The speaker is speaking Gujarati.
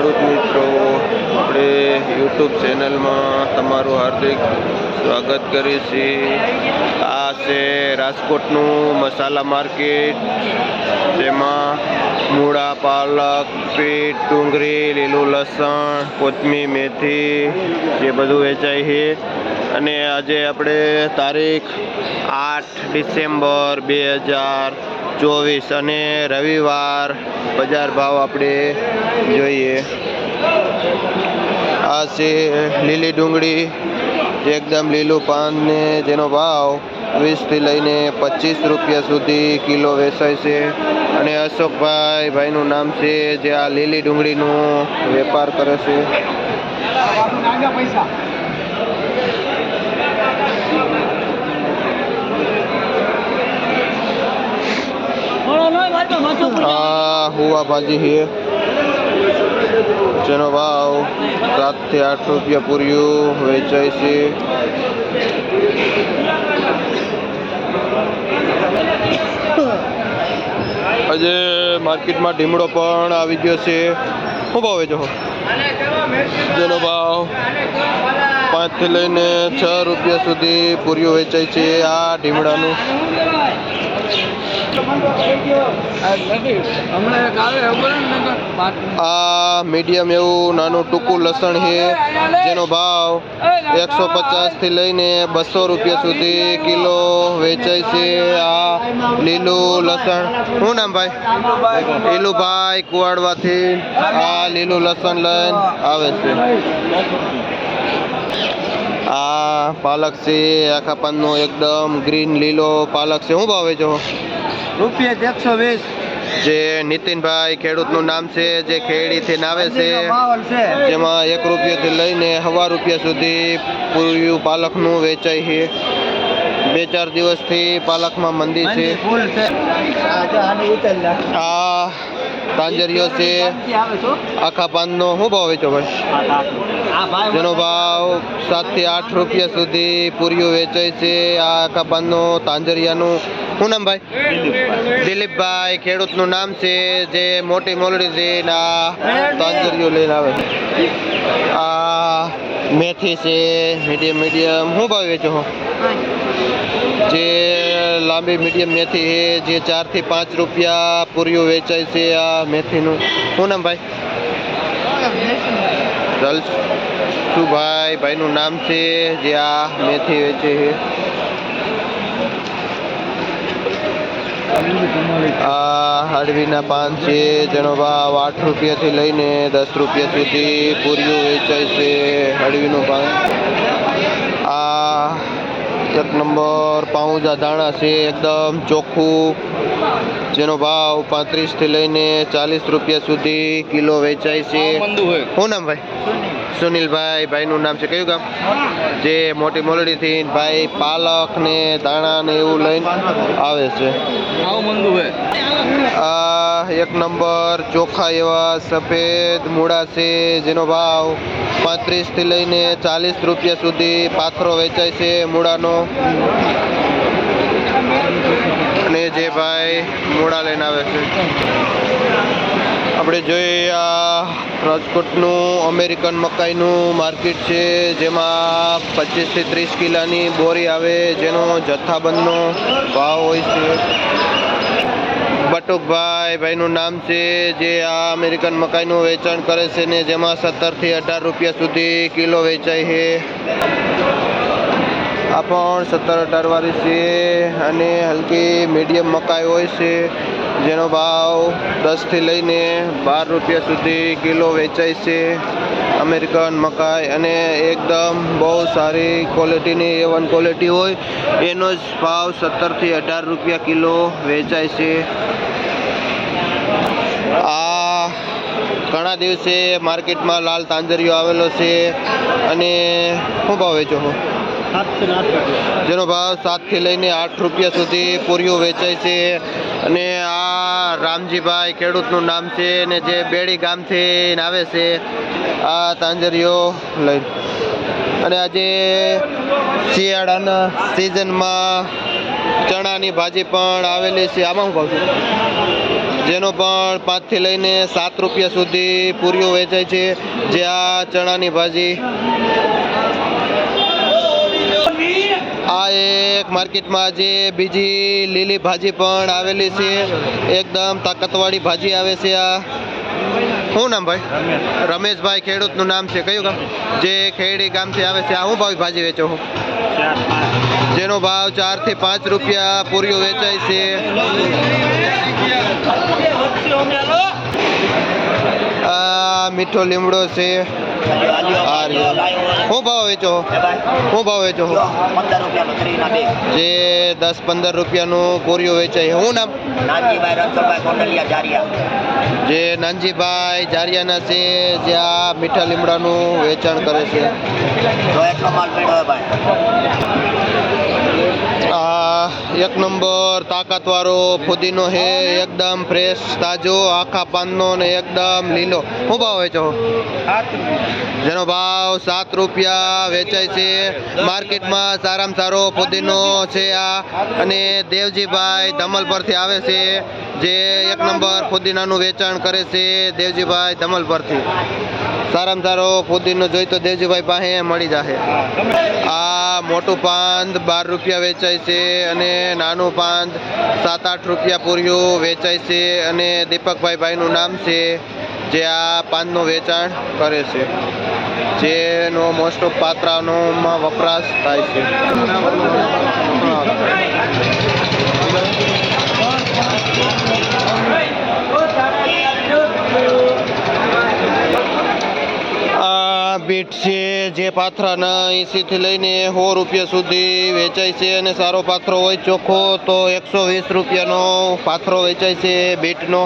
ખેડૂત મિત્રો, આપણે યુટ્યુબ ચેનલમાં તમારું હાર્દિક સ્વાગત કરીએ છીએ। આ છે રાજકોટનું મસાલા માર્કેટ, જેમાં મૂળા, પાલક, પીઠ, ડુંગળી, લીલું લસણ, કોથમીર, મેથી જે બધું વેચાય છે। અને આજે આપણે તારીખ 8 ડિસેમ્બર 2024 અને રવિવાર બજાર ભાવ આપણે જોઈએ। આ છે લીલી ડુંગળી, એકદમ લીલું પાન ને જેનો ભાવ 20 થી લઈને 25 રૂપિયા સુધી કિલો વેચાય છે। અને અશોકભાઈનું નામ છે, જે આ લીલી ડુંગળીનો વેપાર કરે છે। હુવા ભાજી છે, જેનો ભાવ 7 થી 8 રૂપિયા પૂર્યું વેચાય છે। આજે માર્કેટમાં ઢીમડો પણ આવી ગયો છે। શું ભાવ વેચો? જેનો ભાવ 5 થી લઈને 6 રૂપિયા સુધી પૂર્યું વેચાય છે। આ ઢીમડાનું આ મીડિયમ એવું નાનું ટૂંકું લસણ છે, જેનો ભાવ 150 થી લઈને 200 રૂપિયા સુધી કિલો વેચાય છે। આ લીલું લસણ, શું નામ ભાઈ? લીલુભાઈ કુવાડવાથી આ લીલું લસણ લઈને આવે છે। આ પાલક છે, આખા પાનનો એકદમ ગ્રીન લીલો પાલક છે। શું ભાવ વેચો? ₹120। જે નીતિનભાઈ ખેડૂતનું નામ છે, જે ખેડીથી આવે છે, જેમાં 1 રૂપિયાથી લઈને 1.5 રૂપિયા સુધી પૂર્યું પાલકનું વેચાય છે। 2-4 દિવસથી પાલકમાં મંદી છે। આ તાંજરિયો છે, આખા પાનનો શું ભાવ વેચો ભાઈ? જેનો ભાવ 7 થી 8 રૂપિયા સુધી પૂર્યું વેચાય છે। આ આખા પાનનો તાંજરિયાનું શું નામ ભાઈ? દિલીપભાઈ ખેડૂતનું નામ છે, જે મોટી મોલડીથી આ તાંજરિયો લઈને આવે છે। આ મેથી છે, મીડિયમ શું ભાવ વેચો? જે લાંબી મીડિયમ મેથી છે, જે 4 થી 5 રૂપિયા પૂર્યું વેચાય છે। આ મેથીનું શું નામ ભાઈ? જલસુભાઈ ભાઈનું નામ છે, જે આ મેથી વેચે છે। આ હાડવીના પાન છે, જેનો ભાવ 8 રૂપિયાથી લઈને 10 રૂપિયા સુધી પૂર્યું વેચાય છે। હાડવીનું પાન। આ 1 નંબર પાઉંજા ધાણા છે, એકદમ ચોખ્ખું, જેનો ભાવ 35 થી લઈને 40 રૂપિયા સુધી કિલો વેચાય છે। શું નામ ભાઈ? સુનિલભાઈ ભાઈનું નામ છે, કયું ગામ? જે મોટી મોલડીથી ભાઈ પાલક ને દાણા ને એવું લઈને આવે છે। આ 1 નંબર ચોખા એવા સફેદ મૂળા છે, જેનો ભાવ 35 થી લઈને 40 રૂપિયા સુધી પાથરો વેચાય છે મૂળાનો। અને જે ભાઈ મૂળા લઈને આવે છે, આપણે જોઈએ આ રાજકોટનું અમેરિકન મકાઈનું માર્કેટ છે, જેમાં 25 થી 30 કિલાની બોરી આવે, જેનો જથ્થાબંધનો ભાવ હોય છે। બટુકભાઈ ભાઈનું નામ છે, જે આ અમેરિકન મકાઈનું વેચાણ કરે છે, ને જેમાં 17 થી 18 રૂપિયા સુધી કિલો વેચાય છે। આ પણ 17-18 વાળી છે, અને હલકી મીડિયમ મકાઈ હોય છે, જેનો ભાવ 10 થી લઈને 12 રૂપિયા સુધી કિલો વેચાય છે। અમેરિકન મકાઈ, અને એકદમ બહુ સારી ક્વોલિટીની A1 ક્વોલિટી હોય, એનો જ ભાવ 17 થી 18 રૂપિયા કિલો વેચાય છે। આ ઘણા દિવસે માર્કેટમાં લાલ તાંજરિયો આવેલો છે, અને શું ભાવ વેચો? જેનો ભાવ 7 થી લઈને 8 રૂપિયા સુધી પૂર્યું વેચાય છે। અને આ રામજીભાઈ ખેડૂતનું નામ છે, ને જે બેડી ગામથી આવે છે આ તાંજરિયો લઈને। અને આજે શિયાળાના સિઝનમાં ચણાની ભાજી પણ આવેલી છે। આમાં શું ભાવ છે? જેનો પણ 5 થી લઈને 7 રૂપિયા સુધી પૂરીઓ વેચાય છે. જે આ ચણાની ભાજી, આ એક માર્કેટમાં આજે બીજી લીલી ભાજી પણ આવેલી છે. એકદમ તાકાતવાળી ભાજી આવે છે. આ શું નામ ભાઈ? રમેશભાઈ, ખેડૂતનું નામ છે. કયું ગામ? જે ખેડી ગામથી આવે છે. આ શું ભાવ ભાજી વેચો છો? જેનો ભાવ 4 થી 5 રૂપિયા પૂરીઓ વેચાય છે. આ મીઠો લીમડો છે. આ રહ્યો. શું ભાવ વેચો? શું ભાવ વેચો? જે 10-15 રૂપિયાનું પૂરીઓ વેચાય. શું નામ? જે નાનજીભાઈ જારિયાના છે, જે આ મીઠા લીમડાનું વેચાણ કરે છે. આ 1 નંબર તાકાતવાળો ફુદીનો છે. એકદમ ફ્રેશ, તાજો, આખા પાનનો ને એકદમ લીલો. શું ભાવ વેચો? જેનો ભાવ 7 રૂપિયા વેચાય છે. માર્કેટમાં સારામાં સારો ફુદીનો છે આ. અને દેવજીભાઈ ધમલ પરથી આવે છે, જે 1 નંબર ફુદીનાનું વેચાણ કરે છે. દેવજીભાઈ ધમલ પરથી સારામાં સારો ફુદીનો જોઈ તો દેવજીભાઈ પાસે મળી જશે. આ મોટું પાંદ 12 રૂપિયા વેચાય છે અને નાનું પાંદ 7-8 રૂપિયા પૂર્યું વેચાય છે. અને દીપકભાઈ ભાઈનું નામ છે, જે આ પાનનું વેચાણ કરે છે, જેનો મોસ્ટ ઓફ પાત્રાનોમાં વપરાશ થાય છે. આ બીટ છે, જે પાથરાના 80 થી લઈને 100 રૂપિયા સુધી વેચાય છે. અને સારો પાથરો હોય ચોખ્ખો તો 120 રૂપિયાનો પાથરો વેચાય છે બીટનો.